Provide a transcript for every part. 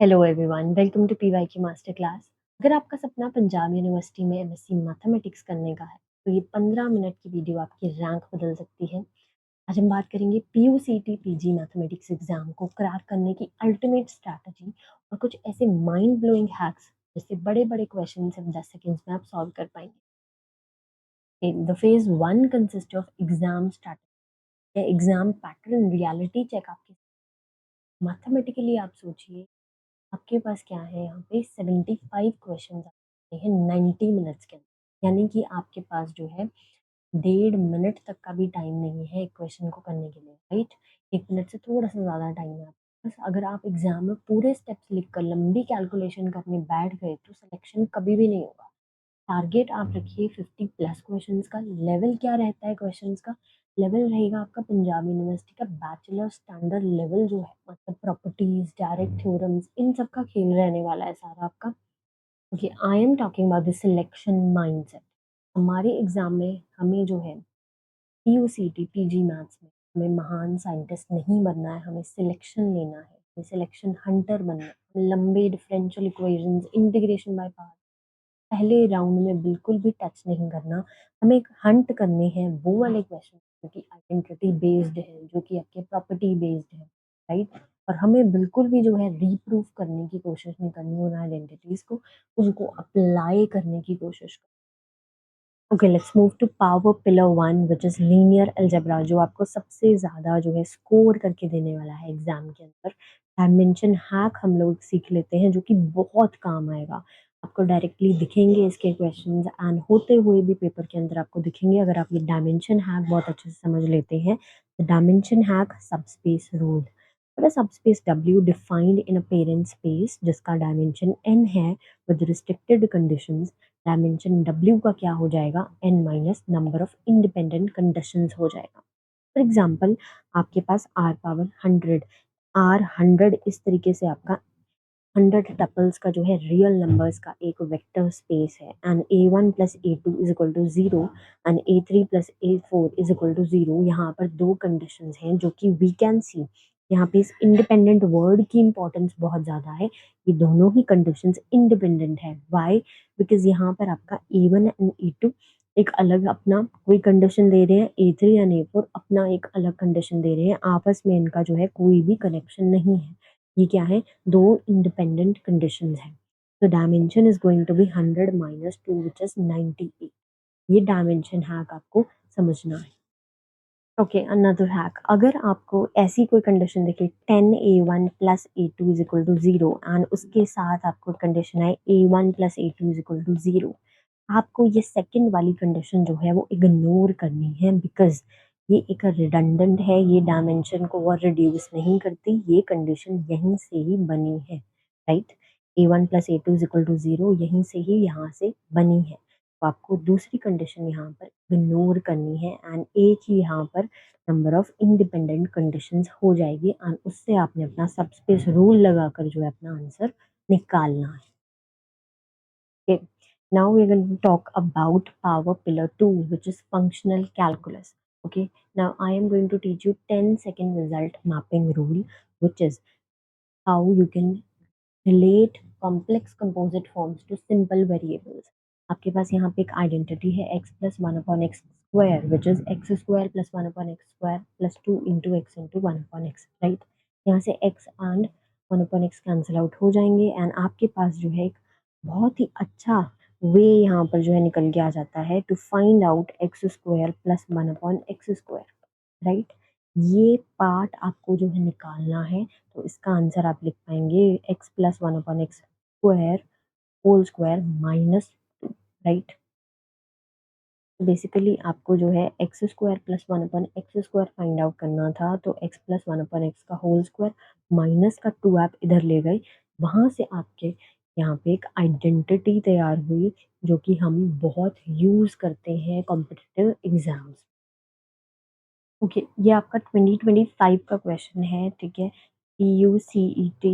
Hello everyone, welcome to PYQ master class. अगर आपका सपना पंजाब यूनिवर्सिटी में एमएससी मैथमेटिक्स करने का है, तो ये 15 मिनट की वीडियो आपकी रैंक बदल सकती है। आज हम बात करेंगे पीयूसीटी पीजी मैथमेटिक्स एग्जाम को क्रैक करने की अल्टीमेट स्ट्रैटेजी और कुछ ऐसे माइंड ब्लोइंग हैक्स जिससे बड़े-बड़े क्वेश्चन सिर्फ 10 सेकंड्स में आप सॉल्व कर पाएंगे। The phase 1 consist of exam strategy या एग्जाम पैटर्न रियलिटी चेक। आपके मैथमेटिकली आप सोचिए, आपके पास क्या है यहाँ पे 75 क्वेश्चंस आते हैं 90 मिनट्स के अंदर। यानी कि आपके पास जो है 1.5 मिनट तक का भी टाइम नहीं है एक क्वेश्चन को करने के लिए, राइट। 1 मिनट से थोड़ा सा ज़्यादा टाइम है आपके पास। अगर आप एग्जाम में पूरे स्टेप्स लिखकर लंबी कैलकुलेशन करने बैठ गए तो सिलेक्शन कभी भी नहीं होगा। टारगेट आप रखिए 50 प्लस क्वेश्चंस का। लेवल क्या रहता है क्वेश्चंस का? लेवल रहेगा आपका पंजाब यूनिवर्सिटी का बैचलर स्टैंडर्ड लेवल जो है, मतलब प्रॉपर्टीज, डायरेक्ट थ्योरम्स, इन सब का खेल रहने वाला है सारा आपका। Okay, I am talking about the selection mindset. हमारे एग्जाम में हमें जो है पीयूसीटी पीजी मैथ्स में हमें महान साइंटिस्ट नहीं बनना है, हमें सिलेक्शन लेना है, हमें सिलेक्शन हंटर बनना है। हमें लंबे differential equations, integration by part पहले राउंड में बिल्कुल भी टच नहीं करना। हमें एक हंट करने हैं वो वाले क्वेश्चन जो कि आइडेंटिटी बेस्ड है, जो कि आपके प्रॉपर्टी बेस्ड है, राइट। और हमें बिल्कुल भी जो है रीप्रूफ करने की कोशिश नहीं करनी उन आइडेंटिटीज को, उनको अप्लाई करने की कोशिश। Okay, let's move to power pillar 1 which is linear algebra, जो आपको सबसे ज्यादा जो है स्कोर करके देने वाला है एग्जाम के अंदर। डायमेंशन हैक हम लोग सीख लेते हैं जो कि बहुत काम आएगा। आपको डायरेक्टली दिखेंगे इसके क्वेश्चंस एंड होते हुए भी पेपर के अंदर आपको दिखेंगे अगर आप ये डायमेंशन हैक बहुत अच्छे से समझ लेते हैं। Dimension hack subspace rule. Subspace W defined in a parent space जिसका डायमेंशन n है with restricted conditions. Dimension W का क्या हो जाएगा? n minus number of independent conditions हो जाएगा। फॉर एग्जाम्पल, आपके पास r पावर 100, r 100 इस तरीके से आपका 100 टपल्स का जो है रियल नंबर्स का एक वेक्टर स्पेस है and a1 plus a2 is equal to 0 and a3 plus a4 is equal to 0। यहाँ पर दो कंडीशंस हैं जो कि वी कैन सी। यहाँ पे इस इंडिपेंडेंट वर्ड की इंपॉर्टेंस बहुत ज़्यादा है। ये दोनों ही कंडीशंस इंडिपेंडेंट है। वाई? बिकॉज यहाँ पर आपका a1 एंड a2 एक अलग अपना कोई कंडीशन दे रहे हैं, a3 एंड a4 अपना एक अलग कंडीशन दे रहे हैं। आपस में इनका जो है कोई भी कनेक्शन नहीं है। ये क्या है? दो इंडिपेंडेंट कंडीशंस हैं। तो dimension is going to be 100 minus 2 which is 98। ये डायमेंशन हैक आपको समझना है। ओके, अनदर हैक, अगर आपको ऐसी कोई कंडीशन दिखे 10a1 plus a2 is equal to 0 and उसके साथ आपको कंडीशन है a1 plus a2 is equal to 0, आपको ये सेकंड वाली कंडीशन जो है वो इग्नोर करनी है बिकॉज ये एक रिडंडेंट है। ये डायमेंशन को और रिड्यूस नहीं करती, ये कंडीशन यहीं से ही बनी है, right. a1 plus a2 is equal to 0 यहीं से ही यहाँ से बनी है। तो आपको दूसरी कंडीशन यहाँ पर इग्नोर करनी है एंड एक ही यहाँ पर नंबर ऑफ इंडिपेंडेंट कंडीशंस हो जाएगी एंड उससे आपने अपना सबस्पेस रूल लगाकर जो है अपना आंसर निकालना है। Okay, now we're going to talk about power pillar 2, which is functional calculus. Okay, now I am going to teach you 10-second result mapping rule, which is how you can relate complex composite forms to simple variables. आपके पास यहाँ पे एक identity है x plus one upon x square which is x square plus one upon x square plus 2 into x into one upon x, right. यहाँ से x and one upon x cancel out हो जाएंगे and आपके पास जो है एक बहुत ही अच्छा वे यहाँ पर जो है निकल के आ जाता है to find out x square plus one upon x square, right. ये पार्ट आपको जो है निकालना है। तो इसका आंसर आप लिख पाएंगे x plus one upon x square whole square minus 2, right. Basically आपको जो है x square plus one upon x square find out करना था, तो x plus one upon x का होल स्क्वायर माइनस का 2 आप इधर ले गए। वहां से आपके यहाँ पे एक आइडेंटिटी तैयार हुई जो कि हम बहुत यूज करते हैं कॉम्पिटिटिव एग्जाम्स। ओके, ये आपका 2025 का क्वेश्चन है, ठीक है। PUCET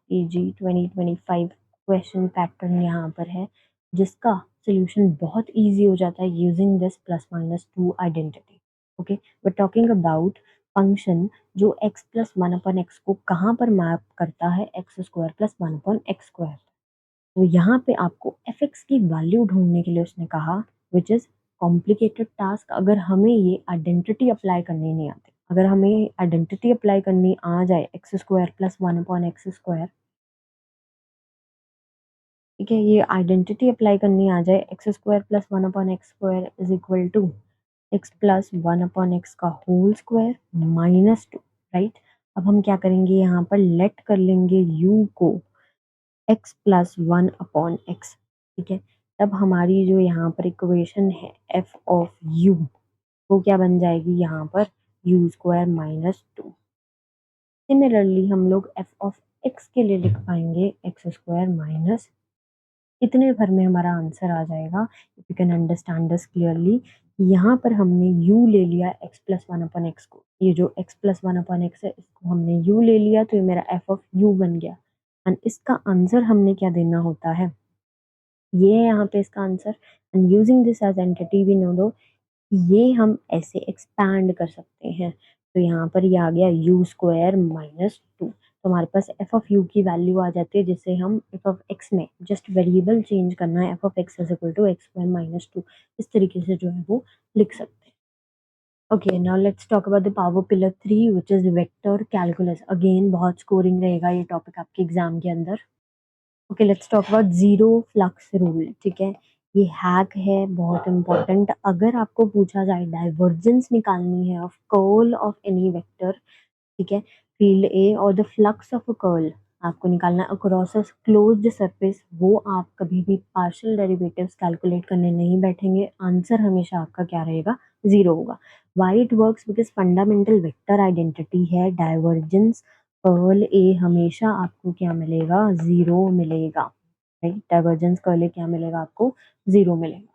PG 2025 क्वेश्चन पैटर्न यहाँ पर है जिसका सॉल्यूशन बहुत इजी हो जाता है using this plus minus 2 identity. Okay, we talking about function जो x plus one upon x को कहाँ पर मैप करता है, x square plus one upon x square. तो यहाँ पे आपको एफ एक्स की वैल्यू ढूंढने के लिए उसने कहा, विच इज कॉम्प्लिकेटेड टास्क। अगर हमें ये आइडेंटिटी अप्लाई करनी नहीं आती, अगर हमें आइडेंटिटी अप्लाई करनी आ जाए x square plus one upon x square, ठीक है, ये आइडेंटिटी अप्लाई करनी आ जाए, x square plus one upon x square is equal to x plus one upon x का whole square minus two, right. अब हम क्या करेंगे, यहाँ पर लेट कर लेंगे u को x plus one upon x, ठीक है। तब हमारी जो यहाँ पर इक्वेशन है f ऑफ u, वो क्या बन जाएगी यहाँ पर, u square minus to. Similarly हम लोग f ऑफ x के लिए लिख पाएंगे एक्स स्क्वायर माइनस, इतने भर में हमारा आंसर आ जाएगा। If you can understand this clearly, यहाँ पर हमने u ले लिया x plus one upon x को, ये जो x plus one upon x है इसको हमने u ले लिया, तो ये मेरा f ऑफ u बन गया। एंड इसका आंसर हमने क्या देना होता है, ये है यहाँ पे इसका answer. And using this identity we know दो, ये हम ऐसे एक्सपैंड कर सकते हैं। तो यहाँ पर ये आ गया u स्क्वायर माइनस टू, तो हमारे पास f ऑफ u की वैल्यू आ जाती है, जिसे हम f ऑफ x में जस्ट वेरिएबल चेंज करना है, f of x is equal to x square minus two, इस तरीके से जो है वो लिख सकते हैं। Okay, now let's talk about the power pillar three which is vector calculus. Again बहुत स्कोरिंग रहेगा ये टॉपिक आपके एग्जाम के अंदर। Okay, let's talk about zero flux rule, ठीक है। ये हैक है बहुत इंपॉर्टेंट। अगर आपको पूछा जाए डाइवर्जेंस निकालनी है of curl of any vector, ठीक है, फील्ड ए और the flux of a curl आपको निकालना है अक्रॉस अ क्लोज्ड सरफेस, वो आप कभी भी पार्शियल डेरिवेटिव्स कैलकुलेट करने नहीं बैठेंगे, आंसर हमेशा आपका क्या रहेगा, जीरो होगा। Why it works, because fundamental vector identity है डाइवर्जेंस, कर्ल ए हमेशा आपको क्या मिलेगा, जीरो मिलेगा, राइट। डाइवर्जेंस कर्ल ए क्या मिलेगा आपको, जीरो मिलेगा।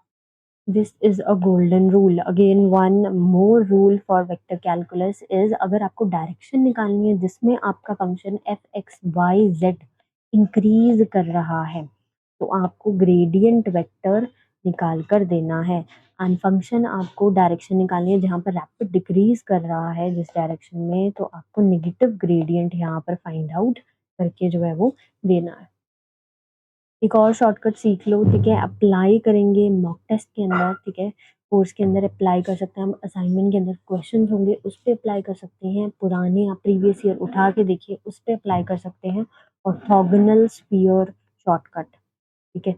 This is a golden rule. Again one more rule for vector calculus is, अगर आपको डायरेक्शन निकालनी है जिसमें आपका function f x y z increase कर रहा है, तो आपको ग्रेडियंट वेक्टर निकाल कर देना है। एंड फंक्शन आपको डायरेक्शन निकालनी है जहाँ पर रैपिड डिक्रीज कर रहा है जिस डायरेक्शन में, तो आपको नेगेटिव ग्रेडियंट यहाँ पर फाइंड आउट करके जो है वो देना है। एक और शॉर्टकट सीख लो, ठीक है, अप्लाई करेंगे मॉक टेस्ट के अंदर, ठीक है, कोर्स के अंदर अप्लाई कर सकते हैं हम, असाइनमेंट के अंदर क्वेश्चन होंगे उस पर अप्लाई कर सकते हैं, पुराने आप प्रीवियस ईयर उठा के देखिए उस पर अप्लाई कर सकते हैं। ऑर्थोगोनल स्फीयर शॉर्टकट, ठीक है,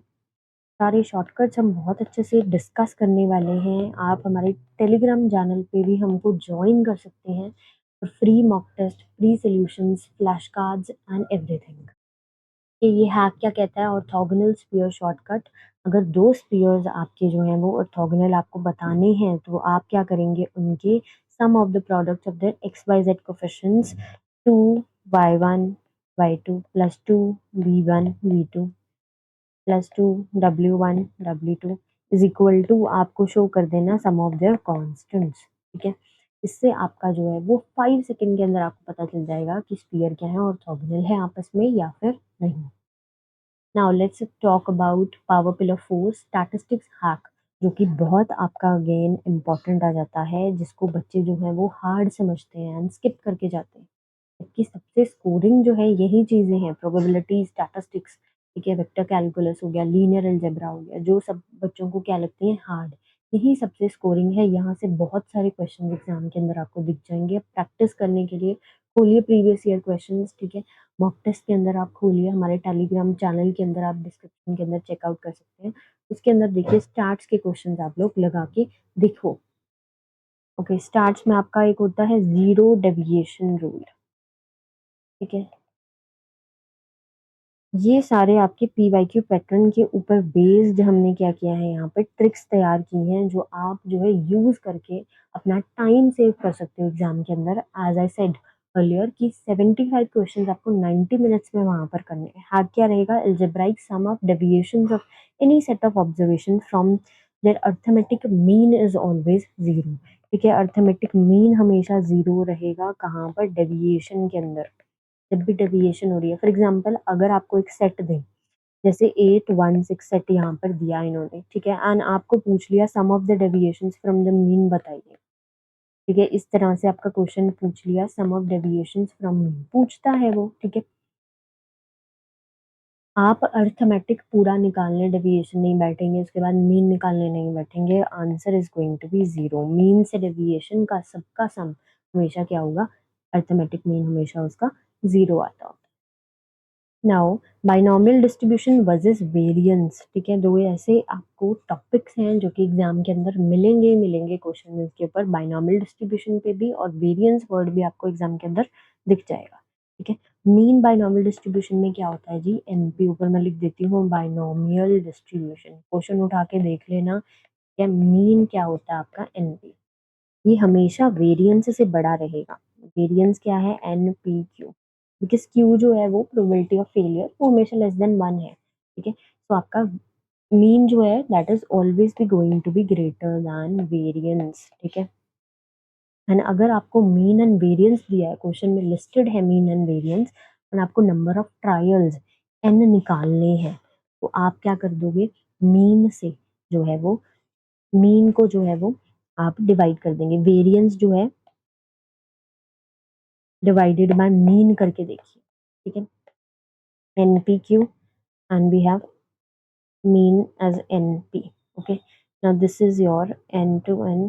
सारे शॉर्टकट्स हम बहुत अच्छे से डिस्कस करने वाले हैं। आप हमारे टेलीग्राम चैनल पे भी हमको ज्वाइन कर सकते हैं और free mock test, free solutions, flash cards and everything. कि ये हैक क्या कहता है, ऑर्थोगोनल स्फीयर शॉर्टकट। अगर दो स्फीयर्स आपके जो हैं वो ऑर्थोगोनल आपको बताने हैं, तो आप क्या करेंगे, उनके सम of the products of the x y Z coefficients, to Y one Y two plus two we one we two plus two W one W two is equal to आपको शो कर देना सम ऑफ देयर कॉन्स्टेंट्स, ठीक है। इससे आपका जो है वो 5 सेकेंड के अंदर आपको पता चल जाएगा कि स्फीयर क्या है, ऑर्थोगोनल है आपस में या फिर नहीं। Now let's talk about power pillar four statistics hack, जो कि बहुत आपका अगेन इम्पोर्टेंट आ जाता है, जिसको बच्चे जो है वो हार्ड समझते हैं एंड स्किप करके जाते हैं, जबकि सबसे स्कोरिंग जो है यही चीज़ें हैं, प्रोबेबिलिटी, स्टैटिस्टिक्स, ठीक है, वेक्टर कैलकुलस हो गया, लीनियर अलजेब्रा हो गया, जो सब बच्चों को क्या लगती है हार्ड, यही सबसे स्कोरिंग है। यहाँ से बहुत सारे क्वेश्चन एग्जाम के अंदर आपको दिख जाएंगे। प्रैक्टिस करने के लिए खोलिए प्रीवियस ईयर क्वेश्चंस, ठीक है, मॉक टेस्ट के अंदर आप खोलिए, हमारे टेलीग्राम चैनल के अंदर आप डिस्क्रिप्शन के अंदर चेकआउट कर सकते हैं, उसके अंदर देखिए स्टार्ट्स के क्वेश्चंस आप लोग लगा के देखो। ओके, स्टार्ट्स में आपका एक होता है जीरो डेविएशन रूल, ठीक है, ये सारे आपके पीवाईक्यू पैटर्न के ऊपर बेस्ड हमने क्या किया है, यहाँ पे ट्रिक्स तैयार की हैं जो आप जो है यूज करके अपना टाइम सेव कर सकते हो एग्जाम के अंदर। एज आई सेड अर्लियर कि 75 क्वेश्चंस आपको 90 मिनट्स में वहां पर करने हैं। हैक क्या रहेगा, algebraic sum of deviations of any set of observation from their arithmetic mean is always zero, ठीक है, अर्थमेटिक मीन हमेशा जीरो रहेगा कहाँ पर, डेविएशन के अंदर। जब भी डेविएशन हो रही है, फॉर एग्जाम्पल अगर आपको एक सेट दें, जैसे 8 1 6 सेट यहाँ पर दिया इन्होंने, ठीक है, एंड आपको पूछ लिया sum of the deviations from the mean बताइए, ठीक है? इस तरह से आपका क्वेश्चन पूछ लिया, sum of deviations from mean पूछता है वो, ठीक है? आप अरिथमेटिक पूरा निकालने डेविएशन नहीं बैठेंगे, उसके बाद मीन निकालने नहीं बैठेंगे, answer is going to be 0। Mean से डेविएशन का सबका सम हमेशा क्या होगा? अरिथमेटिक मीन हमेशा उसका 0 आता होगा। Now binomial distribution versus variance, ठीक है? 2 ऐसे आपको टॉपिक्स हैं जो कि एग्ज़ाम के अंदर मिलेंगे ही मिलेंगे क्वेश्चन इसके ऊपर, बाइनोमियल डिस्ट्रीब्यूशन पे भी और वेरिएंस वर्ड भी आपको एग्ज़ाम के अंदर दिख जाएगा, ठीक है? मीन बाइनोमियल डिस्ट्रीब्यूशन में क्या होता है जी? एनपी ऊपर मैं लिख देती हूँ बाइनोमियल डिस्ट्रीब्यूशन, क्वेश्चन उठा के देख लेना, क्या मीन क्या होता है आपका? एनपी। ये हमेशा वेरिएंस से बड़ा रहेगा। वेरिएंस क्या है? एनपीक्यू, बिकॉज़ क्यू जो है वो प्रोबेबिलिटी ऑफ फेलियर वो हमेशा लेस देन 1 है, ठीक है? तो आपका मीन जो है that is always be going to be greater than variance, ठीक है? एंड अगर आपको मीन एंड वेरिएंस दिया है, क्वेश्चन में लिस्टेड है मीन एंड वेरिएंस एंड आपको नंबर ऑफ ट्रायल्स एन निकालने हैं, तो आप क्या कर दोगे? मीन से जो है वो मीन को जो है वो आप डिवाइड कर देंगे। वेरिएंस जो है डिवाइडेड बाय मीन करके देखिए, ठीक है? NPQ and we have mean as NP. Okay. Now this is your N to N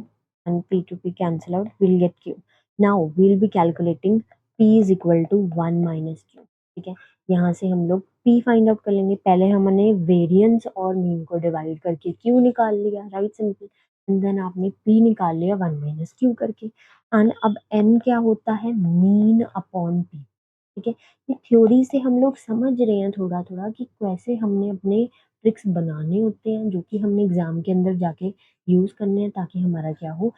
and P to P cancel out. We'll get Q. Now we'll be calculating P is equal to 1 minus Q. ठीक है? यहाँ से हम लोग P find out कर लेंगे। पहले हमने वेरिएंस और मीन को डिवाइड करके Q निकाल लिया, राइट? सिंपल। एंड देन आपने P निकाल लिया 1 माइनस Q करके। एंड अब N क्या होता है? मीन अपॉन P, ठीक है? ये थ्योरी से हम लोग समझ रहे हैं थोड़ा-थोड़ा कि कैसे हमने अपने ट्रिक्स बनाने होते हैं जो कि हमने एग्ज़ाम के अंदर जाके यूज़ करने हैं ताकि हमारा क्या हो,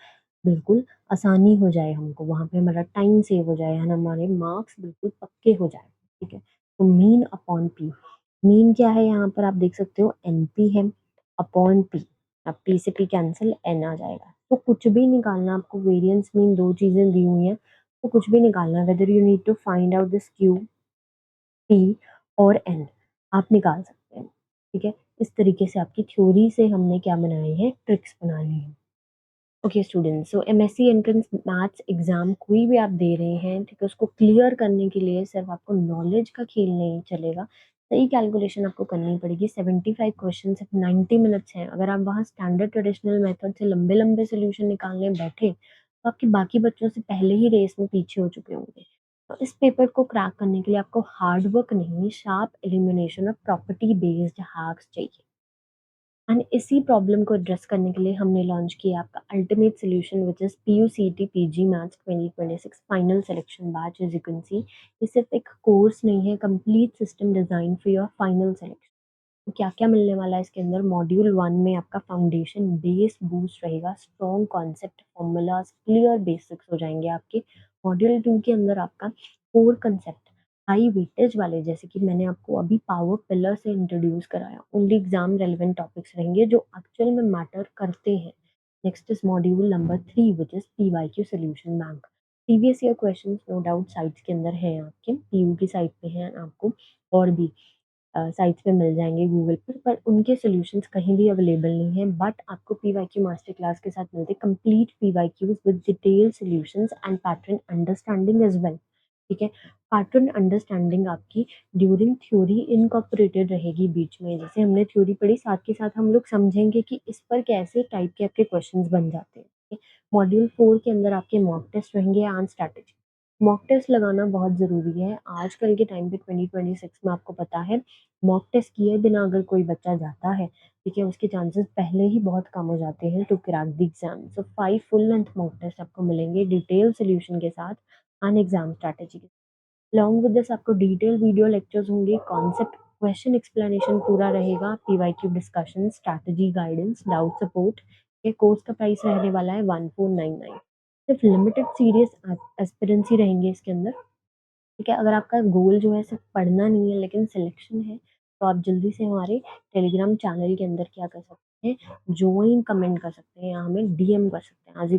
बिल्कुल आसानी हो जाए हमको, वहाँ पे हमारा टाइम सेव हो जाए एंड हमारे मार्क्स बिल्कुल पक्के हो जाएँ, ठीक है? तो मीन अपॉन पी, मीन क्या है यहाँ पर आप देख सकते हो एनपी है अपॉन पी, अब पी से पी कैंसल एन आ जाएगा। तो कुछ भी निकालना आपको वेरिएंस मीन 2 चीज़ें दी हुई हैं, तो कुछ भी निकालना whether you need to find out this q, p और एन आप निकाल सकते हैं, ठीक है? इस तरीके से आपकी थ्योरी से हमने क्या बनाए हैं? ट्रिक्स बनाए हैं। ओके स्टूडेंट्स, सो एमएससी एंट्रेंस मैथ्स एग्जाम कोई भी आप दे रहे हैं, ठीक है? उसको क्लियर करने के लिए सिर्फ आपको नॉलेज का खेल नहीं चलेगा, सही कैलकुलेशन आपको करनी पड़ेगी। 75 क्वेश्चन सिर्फ 90 मिनट्स हैं। अगर आप वहाँ स्टैंडर्ड ट्रेडिशनल मेथड से लंबे लंबे सोल्यूशन निकालने बैठे तो आपके बाकी बच्चों से पहले ही रेस में पीछे हो चुके होंगे। तो इस पेपर को क्रैक करने के लिए आपको हार्ड वर्क नहीं, शार्प एलिमिनेशन और प्रॉपर्टी बेस्ड हैक्स चाहिए। एंड इसी प्रॉब्लम को एड्रेस करने के लिए हमने लॉन्च किया आपका ultimate solution which is PUCT PG maths 2026 final selection batch. As you can see, ये सिर्फ एक कोर्स नहीं है, complete system design for your final selection. तो क्या-क्या मिलने वाला है इसके अंदर? मॉड्यूल 1 में आपका फाउंडेशन बेस बूस्ट रहेगा, strong concept formulas clear basics हो जाएँगे आपके। मॉड्यूल 2 के अंदर आपका कोर कांसेप्ट हाई वेटेज वाले, जैसे कि मैंने आपको अभी पावर पिलर से इंट्रोड्यूस कराया, ओनली एग्जाम रेलेवेंट टॉपिक्स रहेंगे जो एक्चुअल में मैटर करते हैं। Next is module number 3 which is PYQ solution bank. Previous year questions no doubt sites के अंदर हैं आपके, पीयू की साइट पे हैं आपको, और भी साइट्स पे मिल जाएँगे गूगल पर उनके सॉल्यूशंस कहीं भी अवेलेबल नहीं हैं। बट आपको पीवाईक्यू मास्टर क्लास के साथ मिलते हैं complete PYQs with detailed solutions and pattern understanding as well, ठीक है? पैटर्न अंडरस्टैंडिंग आपकी ड्यूरिंग थ्योरी इनकॉर्पोरेटेड रहेगी बीच में। जैसे हमने थ्योरी पढ़ी, साथ के साथ हम लोग समझेंगे कि इस पर कैसे टाइप के आपके क्वेश्चंस बन जाते हैं, ठीक है? मॉड्यूल 4 के अंदर आपके मॉक टेस्ट रहेंगे एंड स्ट्रैटेजी। मॉक टेस्ट लगाना बहुत ज़रूरी है। आजकल के टाइम पे 2026 में आपको पता है मॉक टेस्ट किए बिना अगर कोई बच्चा जाता है, ठीक है, उसके चांसेस पहले ही बहुत कम हो जाते हैं to crack the exam. So 5 full length mock test आपको मिलेंगे डिटेल सॉल्यूशन के साथ एंड एग्जाम स्ट्रैटेजी के साथ। अलॉन्ग विद दिस आपको डिटेल वीडियो लेक्चर्स होंगे, कॉन्सेप्ट क्वेश्चन एक्सप्लेनेशन पूरा रहेगा, PYQ discussion, strategy guidance, doubt support. ये कोर्स का प्राइस रहने वाला है 1499। सिर्फ लिमिटेड सीरियस एस्पिरेंसी रहेंगे इसके अंदर, ठीक है? अगर आपका गोल जो है सिर्फ पढ़ना नहीं है लेकिन सिलेक्शन है, तो आप जल्दी से हमारे टेलीग्राम चैनल के अंदर क्या कर सकते हैं, जॉइन कमेंट कर सकते हैं या हमें डीएम कर सकते हैं। आज